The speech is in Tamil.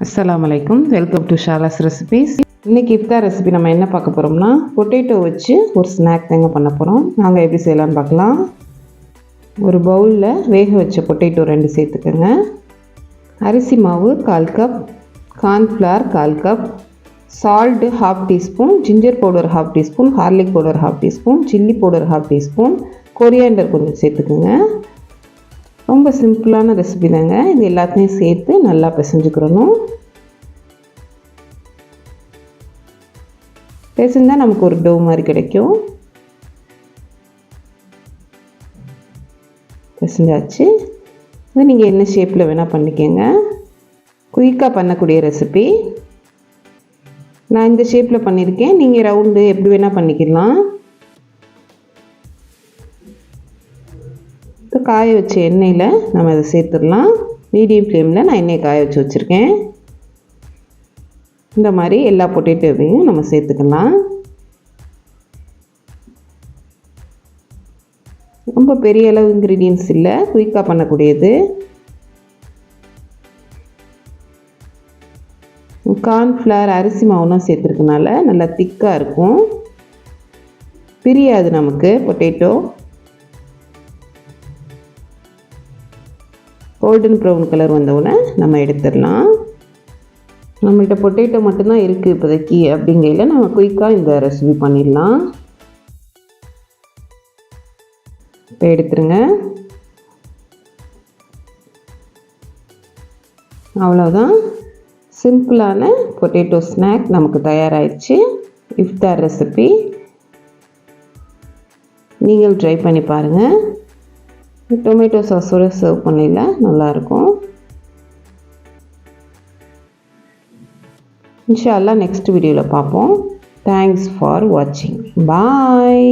அஸ்ஸலாமு அலைக்கும். Welcome to Shala's recipes. இன்றைக்கி இஃப்தார் ரெசிபி நம்ம என்ன பார்க்க போகிறோம்னா, பொட்டேட்டோ வச்சு ஒரு ஸ்நாக் தாங்க பண்ண போகிறோம். நாங்கள் எப்படி செய்யலான்னு பார்க்கலாம். ஒரு பவுலில் வேக வச்ச பொட்டேட்டோ 2 சேர்த்துக்கோங்க. அரிசி மாவு 1/4 cup, cornflour 1/4 cup, salt 1/2 teaspoon, ginger powder 1/2 teaspoon, ஹார்லிக் powder 1/2 teaspoon, chilli powder 1/2 teaspoon, coriander கொஞ்சம் சேர்த்துக்குங்க. ரொம்ப சிம்பிளான ரெசிபி தாங்க. இது எல்லாத்தையும் சேர்த்து நல்லா பிசைஞ்சுக்கிறணும். பிசைஞ்சால் நமக்கு ஒரு டோ மாதிரி கிடைக்கும். பிசைஞ்சாச்சு. இது நீங்கள் என்ன ஷேப்பில் வேணால் பண்ணிக்கோங்க. குயிக்காக பண்ணக்கூடிய ரெசிபி. நான் இந்த ஷேப்பில் பண்ணியிருக்கேன். நீங்கள் ரவுண்டு எப்படி வேணால் பண்ணிக்கலாம். காய வச்ச எண்ணெயில் நம்ம அதை சேர்த்துடலாம். மீடியம் ஃப்ளேமில் நான் எண்ணெயை காய வச்சு வச்சுருக்கேன். இந்த மாதிரி எல்லா பொட்டேட்டோவையும் நம்ம சேர்த்துக்கலாம். ரொம்ப பெரிய அளவு இன்க்ரீடியன்ஸ் இல்லை, குயிக்காக பண்ணக்கூடியது. கார்ன்ஃப்ளவர் அரிசி மாவுலாம் சேர்த்துருக்கனால நல்லா திக்காக இருக்கும், பிரியாது நமக்கு பொட்டேட்டோ. கோல்டன் ப்ரௌன் கலர் வந்தவுடனே நம்ம எடுத்துடலாம். நம்மள்கிட்ட பொட்டேட்டோ மட்டும்தான் இருக்குது இப்போதைக்கு அப்படிங்கையில் நம்ம குயிக்காக இந்த ரெசிபி பண்ணிடலாம். இப்போ எடுத்துருங்க. அவ்வளோதான், சிம்பிளான பொட்டேட்டோ ஸ்நாக் நமக்கு தயாராகிடுச்சு. இஃப்தார் ரெசிபி நீங்கள் ட்ரை பண்ணி பாருங்கள். டொமேட்டோ சாஸோடு சர்வ் பண்ணல நல்லாயிருக்கும். இன்ஷா அல்லாஹ் நெக்ஸ்ட் வீடியோவில் பார்ப்போம். தேங்க்ஸ் ஃபார் வாட்சிங். பாய்.